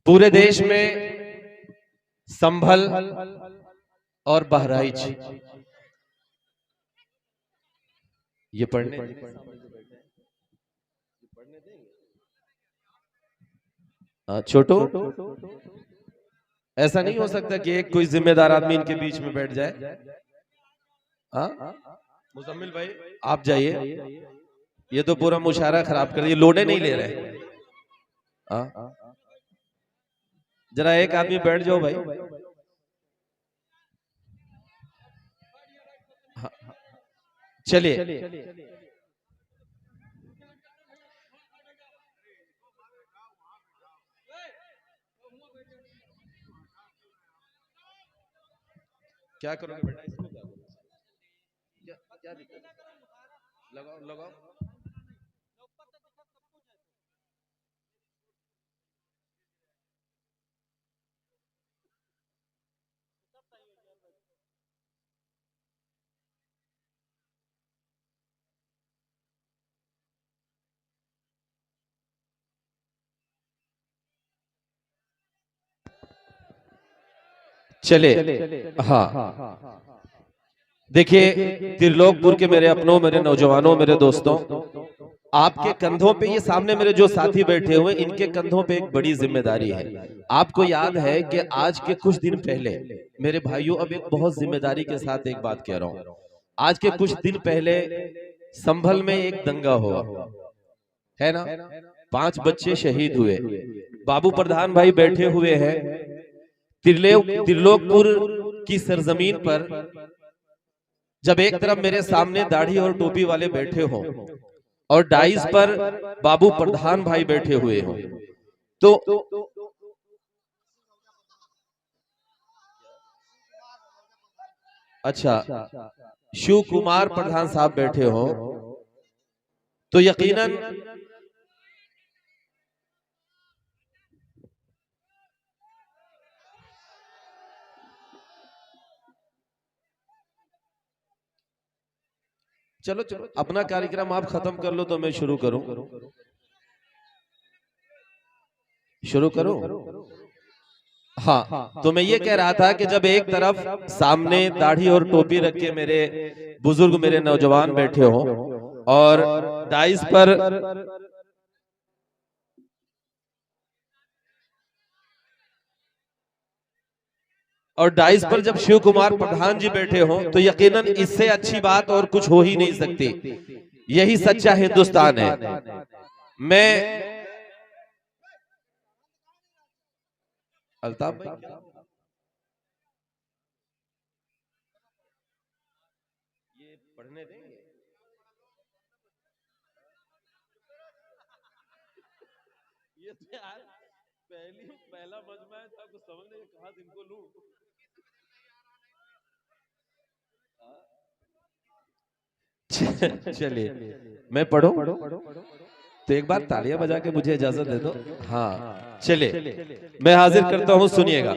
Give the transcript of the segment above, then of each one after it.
पूरे देश में संभल और बहराइच ये पढ़ने छोटो ऐसा नहीं हो सकता कि एक कोई जिम्मेदार आदमी इनके बीच में बैठ जाए। मुजम्मिल भाई आप जाइए, ये तो पूरा मुशायरा खराब कर दिया, लोडे नहीं ले रहे। जरा एक आदमी बैठ जाओ भाई। चलिए क्या करोगे बेटा, इसको क्या दिक्कत है? लगाओ लगाओ। चले हाँ देखिए, त्रिलोकपुर के मेरे अपनों, मेरे नौजवानों, मेरे दोस्तों, आपके कंधों पे, ये सामने मेरे जो साथी बैठे हुए, इनके कंधों पे एक बड़ी जिम्मेदारी है। आपको याद है कि आज के कुछ दिन पहले, मेरे भाइयों, अब एक बहुत जिम्मेदारी के साथ एक बात कह रहा हूं, आज के कुछ दिन पहले संभल में एक दंगा हुआ है ना, 5 बच्चे शहीद हुए। बाबू प्रधान भाई बैठे हुए हैं। त्रिलोकपुर की सरजमीन पर जब एक तरफ मेरे सामने दाढ़ी और टोपी वाले बैठे हों और डाइस पर बाबू प्रधान भाई बैठे हुए हों, तो अच्छा शिव कुमार प्रधान साहब बैठे हों तो यकीनन चलो चलो अपना कार्यक्रम आप खत्म कर लो तो मैं शुरू करूं। शुरू करूं? हाँ, तो मैं ये कह रहा था कि जब एक तरफ सामने दाढ़ी और टोपी रख के मेरे बुजुर्ग, मेरे नौजवान बैठे हों और डाइस पर जब शिव कुमार प्रधान जी बैठे हों तो यकीनन इससे अच्छी बात और कुछ हो ही नहीं सकती। यही सच्चा हिंदुस्तान है। मैं अल्ताफ भाई ये पढ़ने देंगे? ये तो यार पहला मजमा है, तो समझ नहीं कहां इनको लूं। चलिए मैं पढ़ूं तो एक बार तालियां बजा के मुझे इजाजत दे दो। हाँ चलिए मैं हाजिर करता हूं, सुनिएगा।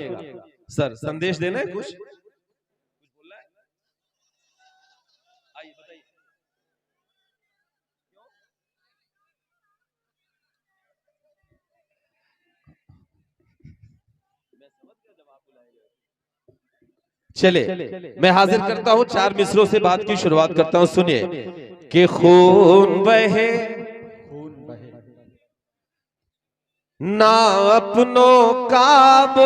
सर संदेश देना है कुछ बोलना है? आइए बताइए। मैं समझ गया जब आप बुलाएंगे। चले मैं हाजिर करता हूं, 4 मिसरों से बात की शुरुआत करता हूं, सुनिए कि खून बहे ना अपनों काब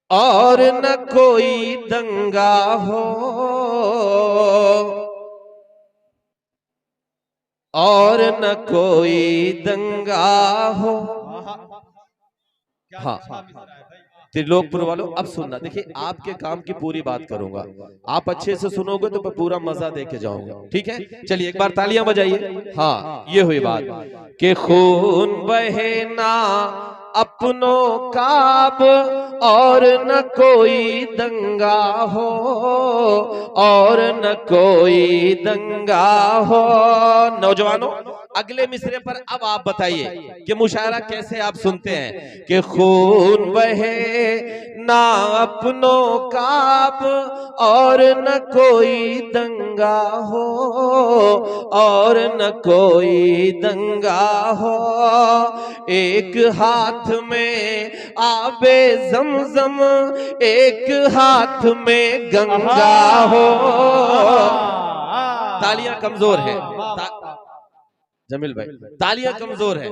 और न कोई दंगा हो, और न कोई दंगा हो। हाँ त्रिलोकपुर वालों अब सुनना, देखिए आपके काम की पूरी बात करूंगा, आप अच्छे से सुनोगे तो मैं पूरा मजा दे के जाऊंगा, ठीक है? चलिए एक बार तालियां बजाइए। हाँ ये हुई बात कि खून बहे ना अपनों काब और न कोई दंगा हो, और न कोई दंगा हो। नौजवानों अगले मिसरे पर अब आप बताइए कि मुशायरा कैसे आप सुनते हैं कि खून बहे ना अपनों का और न कोई दंगा हो, और न कोई दंगा हो, एक हाथ में आबे जमजम, एक हाथ में गंगा हो। तालियां कमजोर है जमील भाई, तालियां कमजोर है,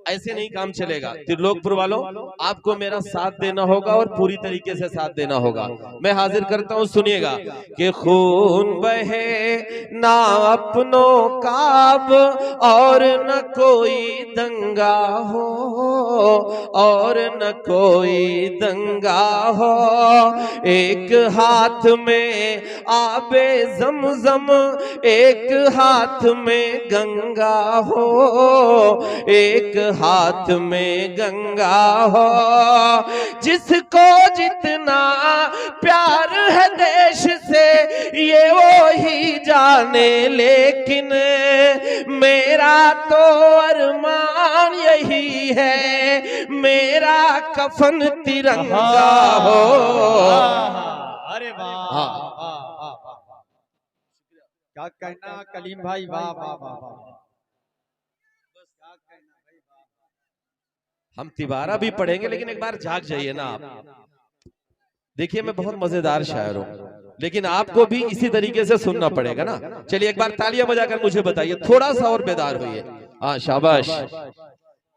ऐसे नहीं काम चलेगा। त्रिलोकपुर वालों, आपको मेरा साथ देना होगा और पूरी तरीके से साथ देना होगा। मैं हाजिर करता हूं, सुनिएगा कि खून बहे ना अपनों काब और न कोई दंगा हो, और न कोई दंगा हो, एक हाथ में आबे जमजम, एक हाथ में गंगा हो, एक हाथ में गंगा हो। जिसको जितना प्यार है देश से ये वो ही जाने, लेकिन मेरा तो अरमान यही है, मेरा कफन तिरंगा हो। अरे वाह, क्या कहना कलीम भाई, वाह वाह वाह। हम तिबारा भी पढ़ेंगे, लेकिन एक बार जाग जाइए ना आप। देखिए मैं बहुत मजेदार शायर हूं, लेकिन आपको भी इसी तरीके से सुनना पड़ेगा ना। चलिए एक बार तालियां बजाकर मुझे बताइए, थोड़ा सा और बेदार होइए। हाँ शाबाश।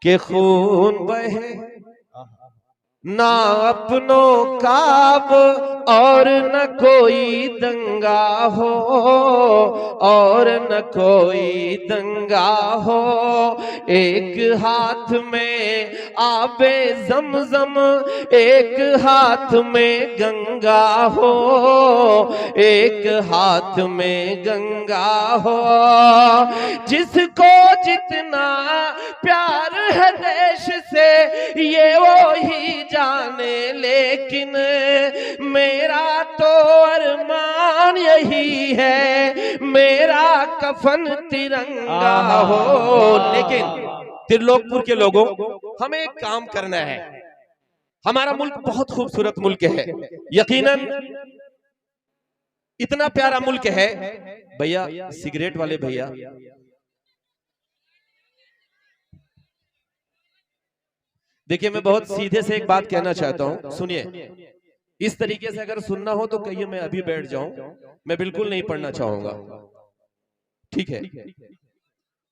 के खून बहे ना अपनों काब और न कोई दंगा हो, और न कोई दंगा हो, एक हाथ में आबे जमजम, एक हाथ में गंगा हो, एक हाथ में गंगा हो। जिसको जितना प्यार है देश से ये वो ही जाने, लेकिन मेरा तो अरमान यही है, मेरा कफन तिरंगा हो। लेकिन त्रिलोकपुर के लोगों, हमें एक काम करना है। हमारा मुल्क बहुत खूबसूरत मुल्क है, यकीनन इतना प्यारा मुल्क है। भैया सिगरेट वाले भैया, देखिए मैं बहुत सीधे से एक बात कहना चाहता हूं, सुनिए। इस तरीके से अगर सुनना हो तो कहिए मैं अभी बैठ जाऊं, मैं बिल्कुल नहीं पढ़ना चाहूंगा, ठीक है?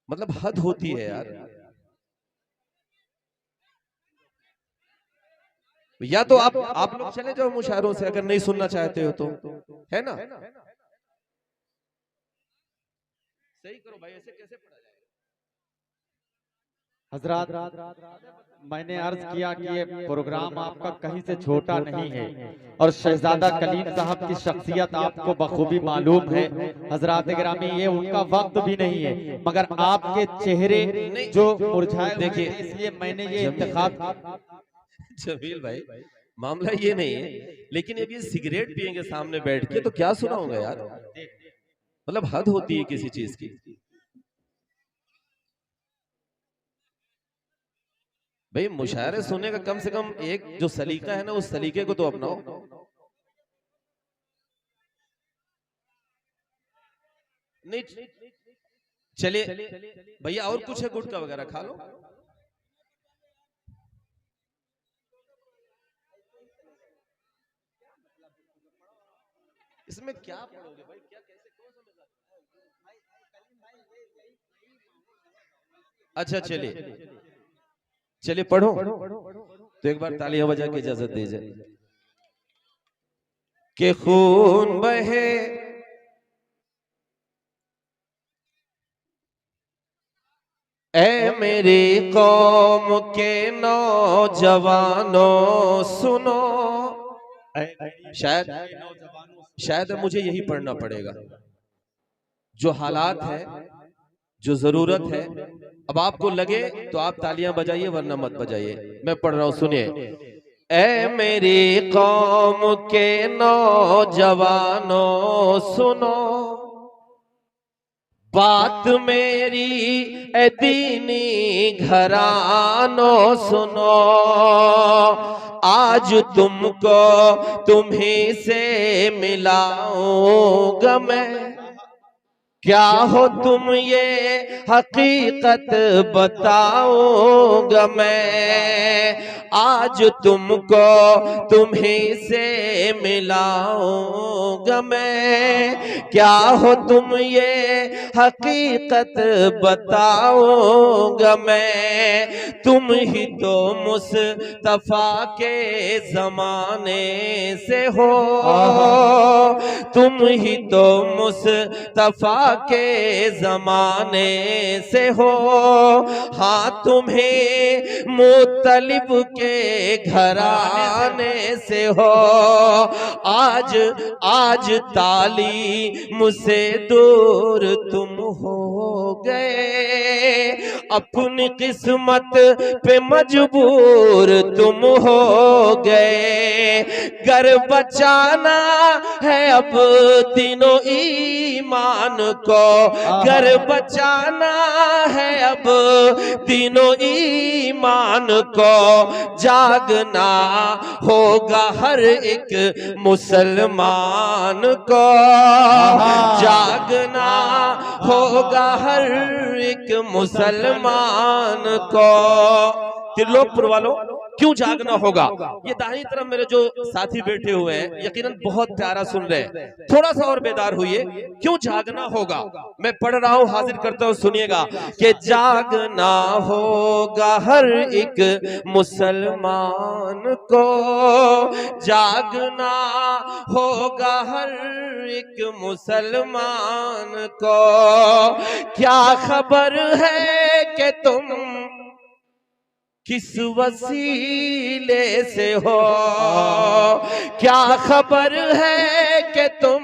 मतलब हद होती है यार। या तो आप लोग चले जाओ मुशायरों से, अगर नहीं सुनना चाहते हो तो, है ना? सही करो भाई, ऐसे कैसे पढ़ा जाएगा? हजरात, मैंने अर्ज किया कि ये प्रोग्राम आपका कहीं से छोटा नहीं है, और शहजादा कलीम साहब की शख्सियत आपको बखूबी मालूम है। हजरात गिरामी, ये उनका वक्त भी नहीं है, मगर आपके चेहरे जो मुरझाए, देखिए इसलिए मैंने ये इंतखाब। जमील भाई, मामला ये नहीं है, लेकिन अब ये सिगरेट पियेंगे सामने बैठ के तो क्या सुनाऊंगा यार? मतलब हद होती है किसी चीज की। भाई मुशायरे सुनने का कम से कम एक जो सलीका है ना, उस सलीके को तो अपनाओ। नहीं चलिए भैया, और कुछ है गुटखा वगैरह खा लो। इसमें क्या पढ़ोगे भाई, क्या कैसे कौन सा मजा? अच्छा चलिए पढ़ो, तो एक बार तालियां बजा के इजाजत दीजिए। कि खून बहे ऐ मेरी कौम के नौजवानों सुनो। शायद मुझे यही पढ़ना पड़ेगा, जो हालात है, जो जरूरत है। अब आपको लगे तो आप तालियां बजाइए, वरना मत बजाइए। मैं पढ़ रहा हूं, सुनिए। ऐ मेरी कौम के नौजवानों सुनो, बात मेरी ए दीनी घरानों सुनो, आज तुमको तुम्हीं से मिलाऊंगा मैं। क्या हो तुम ये हकीकत बताऊंगा मैं, आज तुमको तुम्हीं से मिलाऊंगा मैं। क्या हो तुम ये हकीकत बताऊंगा मैं, तुम ही तो मुस्तफा के जमाने से हो, तुम ही तो मुस्तफा के जमाने से हो। हाँ तुम्हें मुत्तलिब के घराने से हो, आज आज तालीम से दूर तुम हो गए, अपनी किस्मत पे मजबूर तुम हो गए। घर बचाना है अब तीनों ईमान को, घर बचाना है अब तीनों ईमान को, जागना होगा हर एक मुसलमान को, जागना होगा हर एक मुसलमान को। त्रिलोकपुर वालों क्यों जागना होगा? ये दाहिनी तरफ मेरे जो साथी बैठे हुए हैं यकीनन बहुत प्यारा सुन रहे हैं, थोड़ा सा और बेदार हुई। क्यों जागना होगा? मैं पढ़ रहा हूं, हाजिर करता हूं, सुनिएगा कि जागना होगा हर एक मुसलमान को, जागना होगा हर एक मुसलमान को। क्या खबर है कि तुम किस वसीले से हो, क्या खबर है कि तुम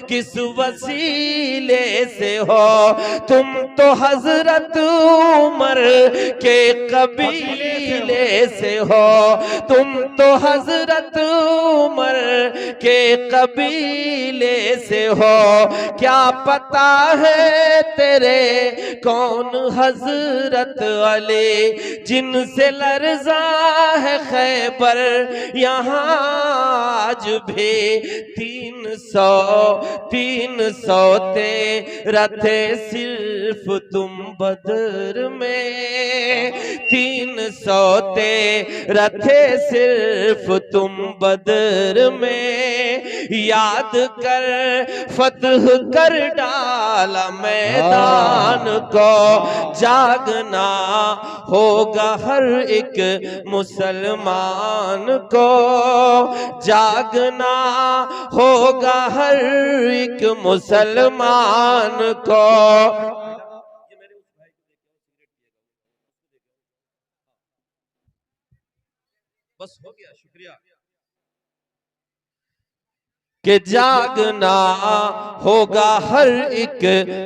किस वसीले से हो। तुम तो हजरत उमर के कबीले से हो, तुम तो हजरत उमर के कबीले से हो। क्या पता है तेरे कौन हजरत अली, जिनसे लर्जा है खैबर यहाँ आज भी। 300 तेरा थे सिर्फ तुम बदर में, 300 तेरा थे सिर्फ तुम बदर में। याद कर फतह कर डाला मैदान को, जागना होगा हर एक मुसलमान को, जागना होगा हर एक मुसलमान को। बस हो गया, शुक्रिया। कि जागना होगा हर एक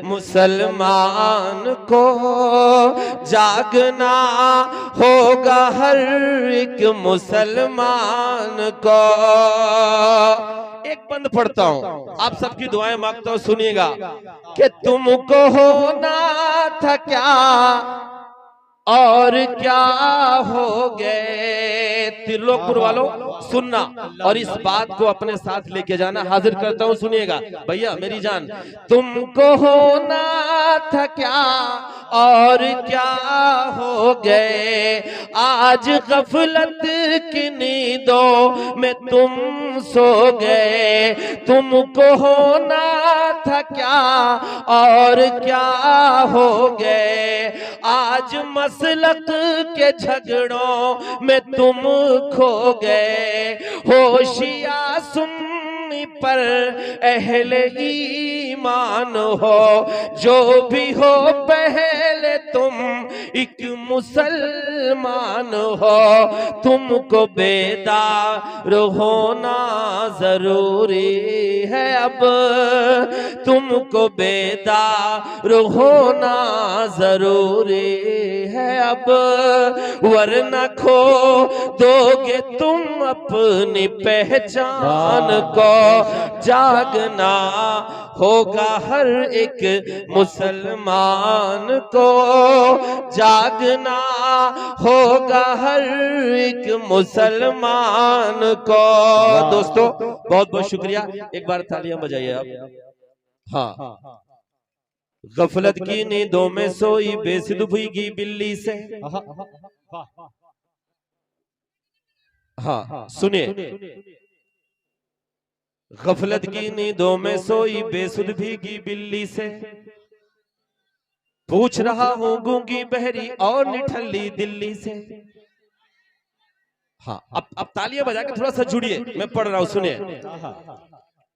मुसलमान को, जागना होगा हर एक मुसलमान को। एक बंद पढ़ता हूं, आप सबकी दुआएं मांगता हूं, सुनिएगा कि तुमको होना था क्या और क्या हो गए। त्रिलोकपुर वालों सुनना और इस बात को अपने साथ लेके जाना। हाजिर करता हूं, सुनिएगा भैया मेरी जान। तुमको होना था क्या और क्या हो गए, आज गफलत की नींदों में तुम सो गए। तुमको होना था क्या और क्या हो गए, आज मसलक के झगड़ों में तुम खो गए। होशिया सुन्नी पर अहले ईमान हो, जो भी हो पहले तुम एक मुसलमान हो। तुमको बेदार होना जरूरी है अब, तुमको बेदार होना जरूरी है अब, वरना खो दोगे तुम अपनी पहचान को। जागना होगा हर एक मुसलमान को जागना, होगा हर एक मुसलमान को। दोस्तों बहुत बहुत शुक्रिया, एक बार तालियां बजाइए आप। हाँ, गफलत की नींदों में सोई बेसुध भीगी बिल्ली से। हाँ सुनिए, गफलत की नींदों में सोई बेसुध भीगी बिल्ली से पूछ रहा हूं गूंगी बहरी और निठल्ली दिल्ली से। हाँ, अब तालियां बजा के थोड़ा सा जुड़िए, मैं पढ़ रहा हूं, सुनिए।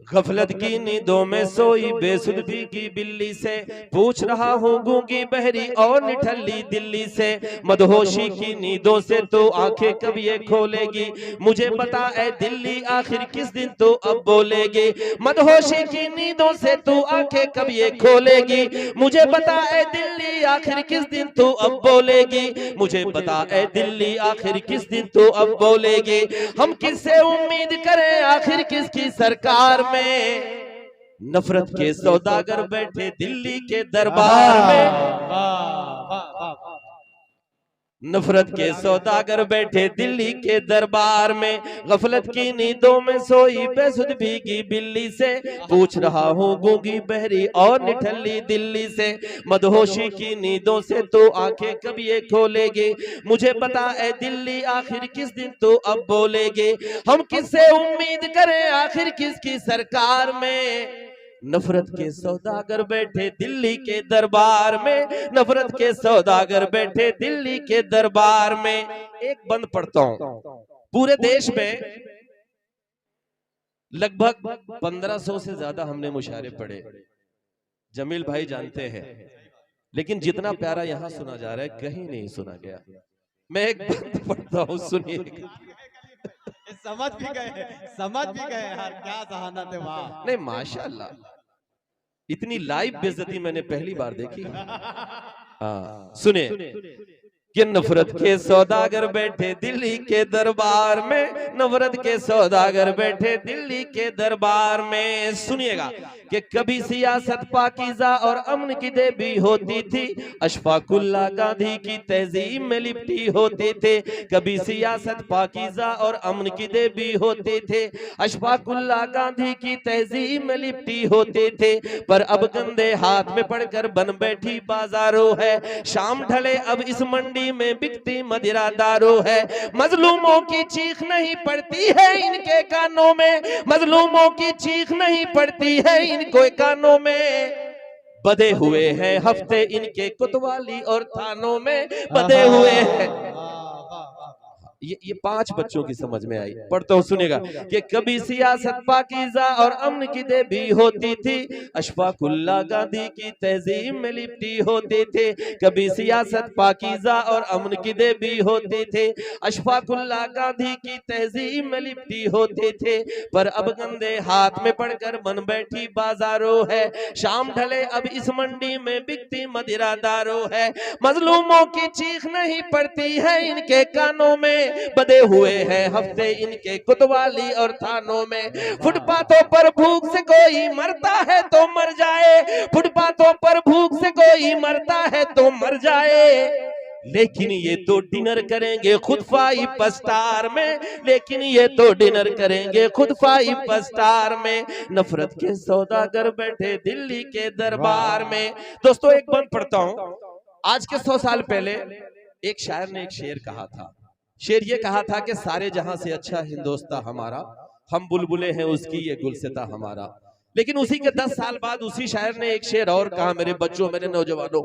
गफलत की नींदों में सोई बेसुध भीगी बिल्ली से पूछ रहा हूँ गूंगी बहरी और निठल्ली दिल्ली से, मदहोशी की नींदों से तो आंखें कब ये खोलेगी, मुझे बता ऐ दिल्ली आखिर किस दिन तो अब बोलेगी। मदहोशी की नींदों से तू आंखें कब ये खोलेगी, मुझे बता ऐ दिल्ली आखिर किस दिन तो अब बोलेगी, मुझे बता ऐ दिल्ली आखिर किस दिन तो अब बोलेगी। हम किससे उम्मीद करें आखिर किसकी सरकार में, नफरत के सौदागर बैठे दिल्ली के दरबार में, नफरत के सौदागर बैठे दिल्ली के दरबार में, गफलत की नींदों में सोई बेसुध भीगी बिल्ली से पूछ रहा हूँ गूंगी बहरी और निठल्ली दिल्ली से, मदहोशी की नींदों से तो आंखें कब ये खोलेगी, मुझे पता है दिल्ली आखिर किस दिन तो अब बोलेगी। हम किससे उम्मीद करें आखिर किसकी सरकार में, नफरत के सौदागर बैठे दिल्ली के दरबार में, नफरत के सौदागर बैठे दिल्ली के दरबार में। एक बंद पढ़ता हूं, पूरे देश में लगभग 1500 से ज्यादा हमने मुशायरे पढ़े, जमील भाई जानते हैं, लेकिन जितना प्यारा यहां सुना जा रहा है कहीं नहीं सुना गया। मैं एक बंद पढ़ता हूं, सुनिए। समझ भी गए यार, क्या जहानत है वाह। नहीं माशाल्लाह, इतनी लाइव बेइज्जती मैंने पहली बार देखी। हाँ सुने कि नफरत के सौदागर बैठे दिल्ली के दरबार में, नफरत के सौदागर बैठे दिल्ली के दरबार में। सुनिएगा कि कभी सियासत पाकीज़ा और अमन की देवी होती थी, अशफाकुल्लाह गांधी की तहजीब में लिपटी होते थे। कभी सियासत पाकीज़ा और अमन की देवी होते थे, अशफाकुल्लाह गांधी की तहजीब में लिपटी होते थे, पर अब गंदे हाथ में पड़कर बन बैठी बाजारों है। शाम ढले अब इस मंडी में बिकती मदिरा दारू है। मजलूमों की चीख नहीं पड़ती है इनके कानों में, मजलूमों की चीख नहीं पड़ती है इनके कानों में। बधे हुए हैं हफ्ते इनके कोतवाली और थानों में, बधे हुए हैं। ये 5 बच्चों की समझ में आई, पढ़ता हूं सुनेगा कि कभी सियासत पाकीज़ा और अमन की देवी होती थी, अशफाकुल्लाह गांधी की तहजीब में लिपटी होते थे। कभी सियासत पाकीज़ा और अमन की देवी होते थे, अशफाकुल्लाह गांधी की तहजीब में लिपटी होते थे, पर अब गंदे हाथ में पड़कर बन बैठी बाजारों है। शाम ढले अब इस मंडी में बिकती मदिरा दारू है। मजलूमों की चीख नहीं पड़ती है इनके कानों में, बधे हुए हैं हफ्ते इनके कोतवाली और थानों में। फुटपाथों पर भूख से कोई मरता है तो मर जाए, फुटपाथों पर भूख से कोई मरता है तो मर जाए, लेकिन ये तो डिनर करेंगे खुद 5 स्टार में, लेकिन ये तो डिनर करेंगे खुद 5 स्टार में। नफरत के सौदागर बैठे दिल्ली के दरबार में। दोस्तों एक बंद पढ़ता हूं, आज के 100 साल पहले एक शायर ने एक शेर कहा था। शेर ये कहा था कि सारे जहां से अच्छा हिंदोस्तां हमारा, हम बुलबुले हैं उसकी ये गुलसिता हमारा। लेकिन उसी के 10 साल बाद उसी शायर ने एक शेर और कहा, मेरे बच्चों मेरे नौजवानों।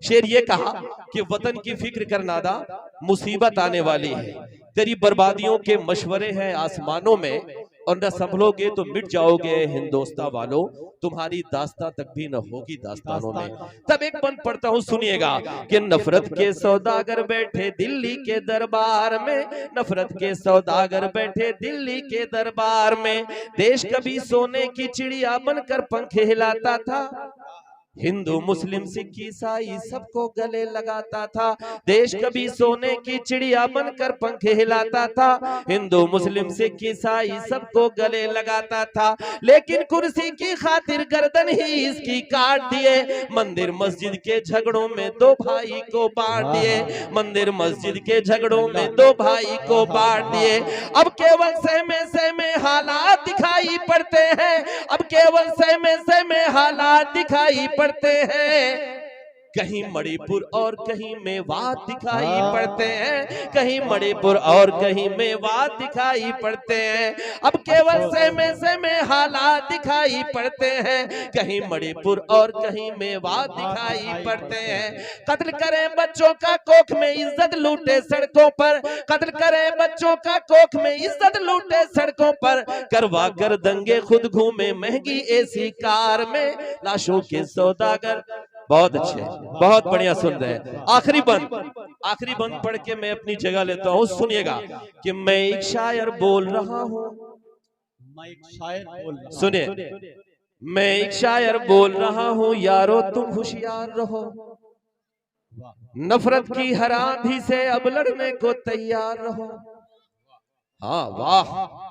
शेर ये कहा कि वतन की फिक्र कर नादा, मुसीबत आने वाली है, तेरी बर्बादियों के मशवरे हैं आसमानों में, और न संभलोगे तो मिट जाओगे हिंदोस्तां वालों, तुम्हारी दास्तां तक भी न होगी दास्तानों में। तब एक बंद पढ़ता हूं सुनिएगा कि नफरत के सौदागर बैठे दिल्ली के दरबार में, नफरत के सौदागर बैठे दिल्ली के दरबार में। देश कभी सोने की चिड़िया बनकर पंख हिलाता था, हिंदू मुस्लिम सिख ईसाई सबको गले लगाता था। देश कभी सोने की चिड़िया बनकर पंख हिलाता था। हिंदू मुस्लिम सिख ईसाई सबको गले लगाता था, लेकिन कुर्सी की खातिर गर्दन ही इसकी काट दिए। मंदिर मस्जिद के झगड़ों में दो भाई को बांट दिए। मंदिर मस्जिद के झगड़ों में दो भाई को बांट दिए। अब केवल सहमे हालात दिखाई पड़ते हैं। अब केवल सहमे हालात दिखाई पड़ते हैं। कहीं मणिपुर और कहीं मेवात दिखाई पड़ते हैं। कहीं मणिपुर और कहीं मेवात दिखाई पड़ते हैं। अब केवल सहमे हालात दिखाई पड़ते हैं। कहीं मणिपुर और कहीं मेवात दिखाई पड़ते हैं। कत्ल करें बच्चों का कोख में इज्जत लूटे सड़कों पर। कत्ल करें बच्चों का कोख में इज्जत लूटे सड़कों पर। करवा कर दंगे खुद घूमे महंगी एसी कार में। लाशों के सौदागर। बहुत अच्छे, बहुत बढ़िया सुन रहे हैं। आखिरी बंद पढ़ के मैं अपनी जगह लेता हूँ। सुनिएगा कि मैं एक शायर बोल रहा हूँ। मैं एक शायर बोल रहा हूं। सुनिए, मैं एक शायर बोल रहा हूँ, यारो तुम होशियार रहो। नफरत की हर आंधी से अब लड़ने को तैयार रहो। हाँ वाह।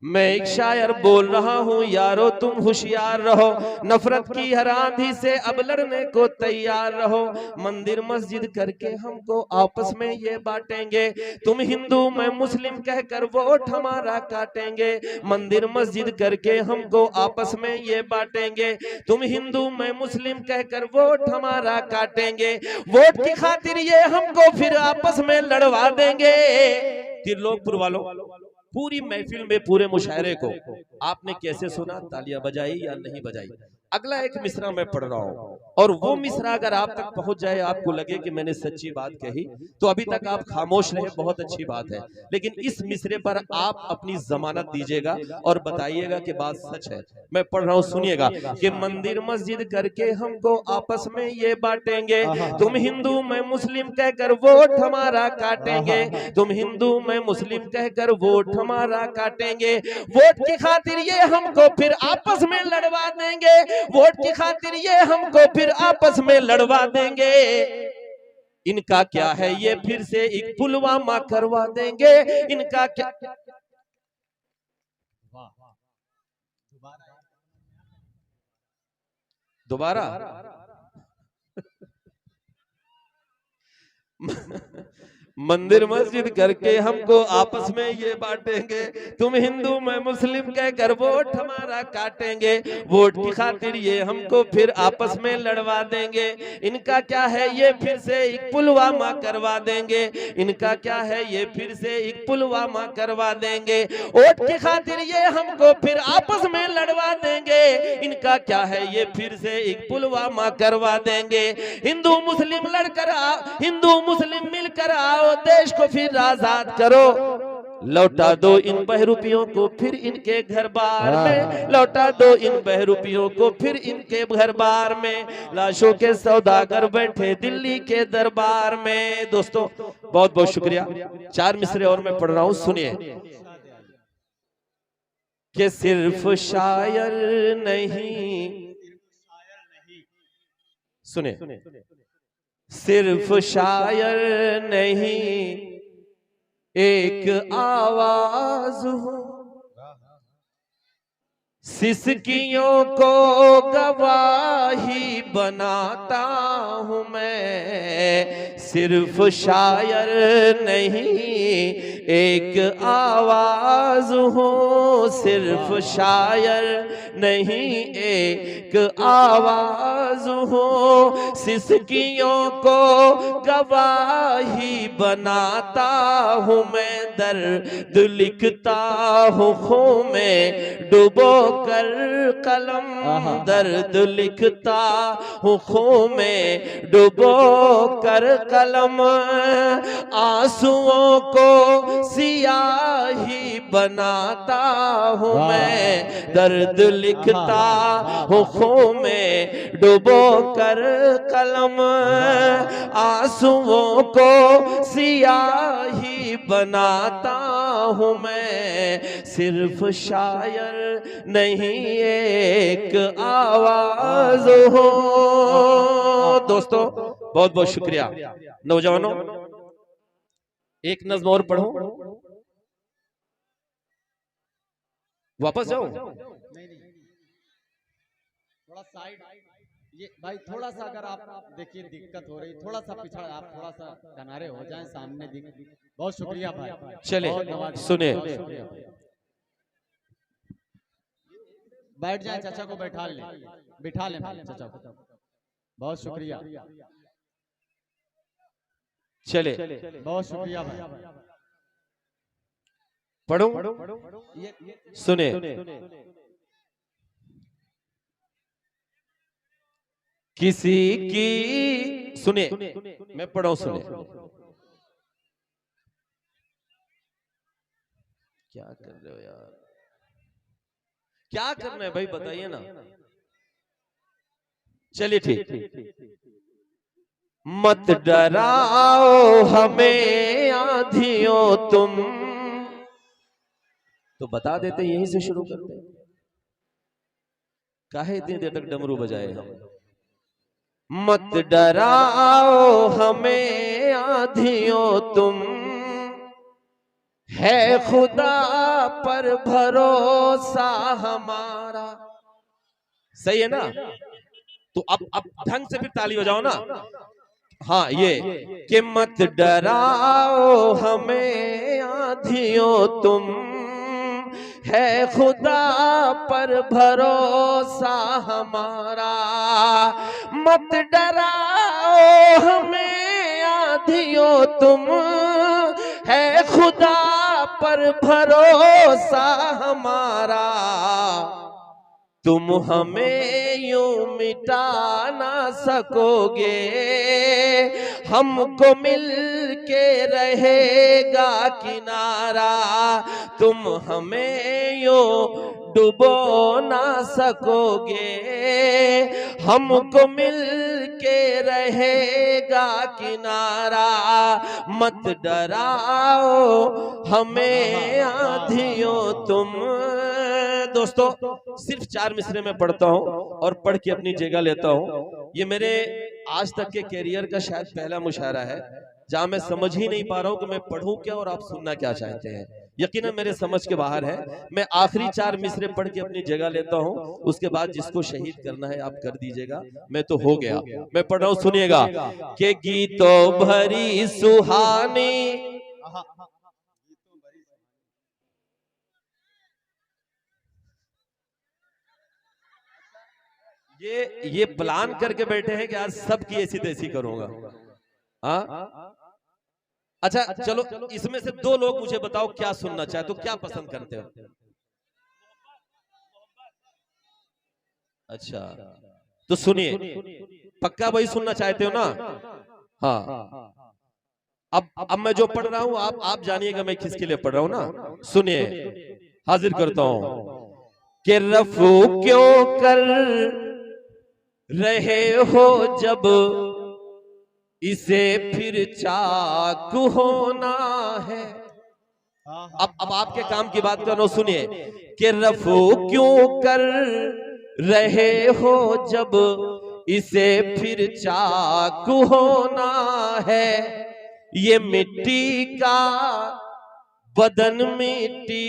मैं एक शायर बोल रहा हूँ, यारो तुम होशियार रहो। नफरत की हर आंधी से अब लड़ने को तैयार रहो। मंदिर मस्जिद करके हमको आपस में ये बांटेंगे। तुम हिंदू मैं मुस्लिम कहकर वोट हमारा काटेंगे। मंदिर मस्जिद करके हमको आपस में ये बांटेंगे। तुम हिंदू मैं मुस्लिम कहकर वोट हमारा काटेंगे। वोट की खातिर ये हमको फिर आपस में लड़वा देंगे। त्रिलोकपुर वालों, पूरी महफिल में पूरे मुशायरे को आपने कैसे सुना? तालियां बजाई या नहीं बजाई? अगला एक मिसरा मैं पढ़ रहा हूं, और वो मिसरा अगर आप तक पहुंच जाए, आपको लगे कि मैंने सच्ची बात कही, तो अभी तक आप खामोश रहे, बहुत अच्छी बात है। लेकिन इस मिसरे पर आप अपनी जमानत दीजिएगा और बताइएगा कि बात सच है। मैं पढ़ रहा हूं, सुनिएगा कि मंदिर मस्जिद करके हमको आपस में ये बांटेंगे। तुम हिंदू मैं मुस्लिम कहकर वोट हमारा काटेंगे। तुम हिंदू मैं मुस्लिम कहकर वोट हमारा काटेंगे। वोट की खातिर ये हमको फिर आपस में लड़वा देंगे। वोट की खातिर ये हमको फिर आपस में लड़वा देंगे। इनका क्या है, ये फिर से एक पुलवामा करवा देंगे। इनका क्या? दोबारा मंदिर मस्जिद करके हमको आपस में ये बांटेंगे। तुम हिंदू मैं मुस्लिम कहकर वोट हमारा काटेंगे। वोट की खातिर ये हमको फिर आपस में लड़वा देंगे। इनका क्या है, ये फिर से एक पुलवामा करवा देंगे। इनका क्या है, ये फिर से एक पुलवामा करवा देंगे। वोट की खातिर ये हमको फिर आपस में लड़वा देंगे। इनका क्या है, ये फिर से एक पुलवामा करवा देंगे। हिंदू मुस्लिम लड़कर आओ, हिंदू मुस्लिम मिलकर आओ, देश को फिर आजाद करो। लौटा दो इन बहरूपियों को फिर इनके घर बार में। लौटा दो इन बहरूपियों को फिर इनके घर बार में। लाशों के सौदागर बैठे दिल्ली के दरबार में। दोस्तों बहुत बहुत शुक्रिया। 4 मिसरे और मैं पढ़ रहा हूं, सुनिए कि सिर्फ शायर नहीं, सुने, सिर्फ शायर नहीं एक आवाज हूं। सिसकियों को गवाही बनाता हूं मैं। सिर्फ शायर नहीं एक आवाज हूं। सिर्फ शायर नहीं एक आवाज हूं। सिसकियों को गवाही बनाता हूं मैं। दर्द लिखता हूं खून में डुबो कर कलम। दर्द लिखता हूँ खून में डुबो कर कलम। आंसुओं को सियाही बनाता हूँ वाह। मैं, दर्द लिखता हूँ खो में डुबो कर कलम, आंसुओं को सियाही बनाता हूँ मैं, सिर्फ शायर नहीं एक आवाज हो। दोस्तों बहुत बहुत शुक्रिया। नौजवानों एक नज़्म और पढ़ो, वापस जाओ। थोड़ा साइड, ये भाई थोड़ा सा अगर आप देखिए दिक्कत हो रही, थोड़ा सा पिछड़, आप थोड़ा सा किनारे हो जाएं, सामने दिख। बहुत शुक्रिया भाई। चले बहुत नवाज- सुने, बहुत शुक्रिया भाई। बैठ जाए, चाचा को बैठा ले, बिठा ले भाई चाचा को। बहुत शुक्रिया, चले बहुत शुक्रिया भाई। पढ़ो, ये सुने। किसी की सुने, मैं पढ़ा हूं, सुने। क्या कर रहे हो यार, क्या करना है भाई बताइए ना। चलिए ठीक। मत डराओ हमें आंधियों तुम, तो बता देते यहीं से शुरू करते, काहे इतनी देर तक डमरू बजाए हम। मत डराओ हमें आंधियों तुम, है खुदा पर भरोसा हमारा। सही है ना? तो अब ढंग से फिर ताली बजाओ ना। हाँ ये कि मत डराओ हमें आंधियों तुम, है खुदा पर भरोसा हमारा। मत डराओ हमें आंधियों तुम, है खुदा पर भरोसा हमारा। तुम हमें यूं मिटा ना सकोगे, हमको मिल के रहेगा किनारा। तुम हमें यूं डुबो ना सकोगे, हमको मिल के रहेगा किनारा। मत डराओ हमें आंधियों तुम। दोस्तों सिर्फ 4 मिसरे में पढ़ता हूं और पढ़ के अपनी जगह लेता हूं। ये मेरे आज तक के कैरियर का शायद पहला मुशायरा है जहां मैं समझ ही नहीं पा रहा हूं कि मैं पढ़ूं क्या और आप सुनना क्या चाहते हैं। यकीनन मेरे समझ के बाहर है। मैं आखिरी 4 मिसरे पढ़ के अपनी जगह लेता हूं, उसके बाद जिसको शहीद करना है आप कर दीजिएगा। मैं तो हो गया। मैं पढ़ रहा हूं, सुनिएगा। कि गीतों भरी सुहानी, ये प्लान करके बैठे हैं कि आज सबकी ऐसी तैसी करूंगा। हाँ अच्छा चलो, इसमें से 2 लोग मुझे बताओ क्या सुनना चाहते हो, क्या पसंद करते हो। अच्छा तो सुनिए, पक्का वही सुनना चाहते हो ना। हाँ अब मैं जो पढ़ रहा हूं आप जानिएगा मैं किसके लिए पढ़ रहा हूं ना। सुनिए, हाजिर करता हूं कि रफू क्यों कर रहे हो जब इसे फिर चाक होना है। अब आपके काम की बात करो, सुनिए कि रफू क्यों कर रहे हो जब इसे फिर चाक होना है। ये मिट्टी का बदन मिट्टी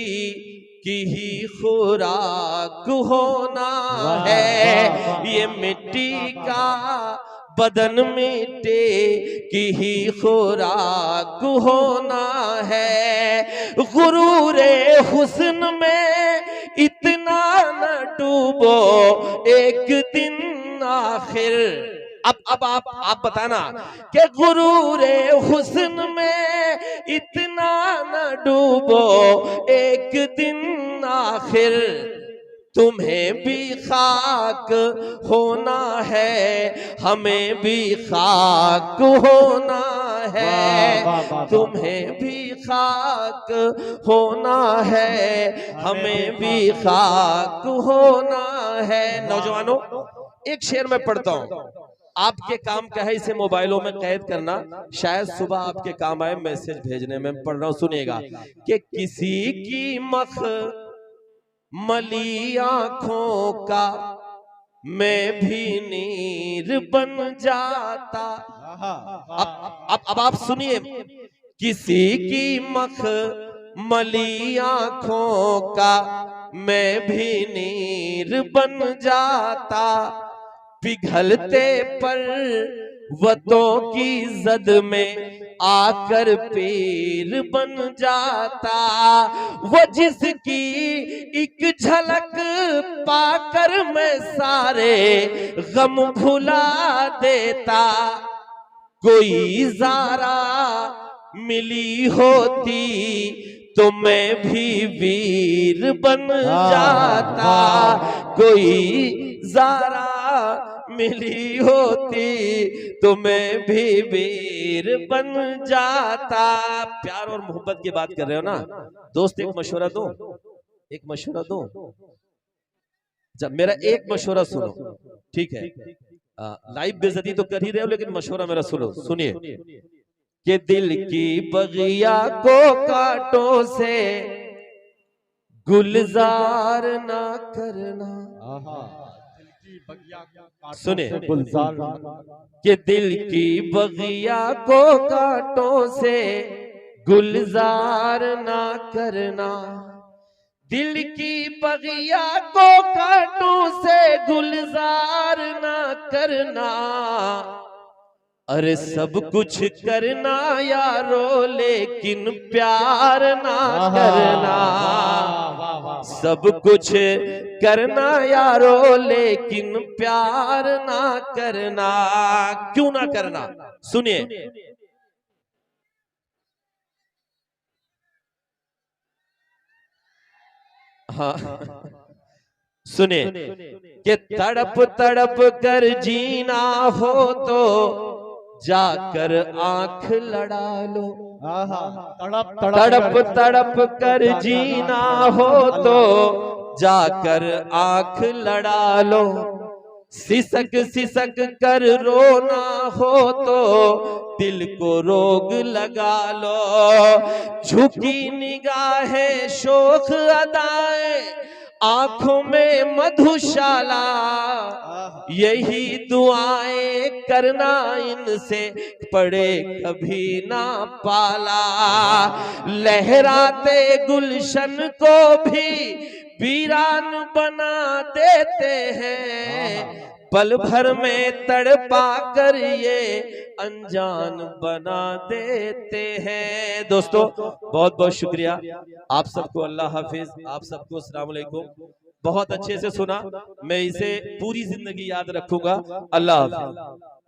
की ही खुराक होना है। ये मिट्टी का बदन मिट्टी की ही खुराक होना है। गुरूरे हुस्न में इतना न डूबो, एक दिन आखिर। अब आप बताना कि गुरूरे हुस्न में इतना न डूबो, एक दिन आखिर तुम्हें भी खाक होना है, हमें भी खाक होना है, वाह, वाह, वाह। तुम्हें भी खाक होना है, हमें भी खाक होना है। नौजवानों, एक शेर में पढ़ता हूं, आपके काम का है इसे मोबाइलों में कैद करना, शायद सुबह आपके काम आए मैसेज भेजने में। पढ़ रहा हूं, सुनिएगा कि किसी की मख मली आंखों का मैं भी नीर बन जाता। अब आप सुनिए, किसी की मख मली आंखों का मैं भी नीर बन जाता, पिघलते पर वतों की जद में आकर पीर बन जाता। वो जिसकी एक झलक पाकर मैं सारे गम भुला देता, कोई ज़ारा मिली होती तो मैं भी वीर बन जाता, कोई ज़ारा मिली होती तो मैं भी वीर बन जाता। प्यार और मोहब्बत की बात कर रहे हो ना दोस्त, एक मशवरा दो, एक मशवरा दो। जब मेरा एक मशवरा सुनो, ठीक है? लाइव बेइज्जती तो कर ही रहे हो, लेकिन मशवरा मेरा सुनो, सुनिए कि दिल की बगिया को कांटों से गुलजार ना करना। सुने, गुलजार कि दिल की बगिया को कांटों से गुलजार ना करना, दिल की बगिया को कांटों से गुलजार ना करना। अरे सब कुछ करना यारो लेकिन प्यार ना करना, सब कुछ करना यारो लेकिन प्यार ना करना। क्यों ना करना? सुनिए, हाँ सुनिए कि तड़प तड़प कर जीना हो तो जाकर आंख लड़ा लो, तड़प तड़प कर जीना हो तो जाकर आंख लड़ा लो, सिसक सिसक कर रोना हो तो दिल को रोग लगा लो, झुकी निगाहें शोख अदाएं आंखों में मधुशाला, यही दुआएं करना इनसे पड़े कभी ना पाला। लहराते गुलशन को भी वीरान बना देते हैं, पल भर में तड़पा कर ये अनजान बना देते हैं। दोस्तों बहुत बहुत शुक्रिया आप सबको, अल्लाह हाफिज, आप सबको अस्सलाम वालेकुम। बहुत अच्छे से सुना, मैं इसे पूरी जिंदगी याद रखूंगा। अल्लाह हाफिज।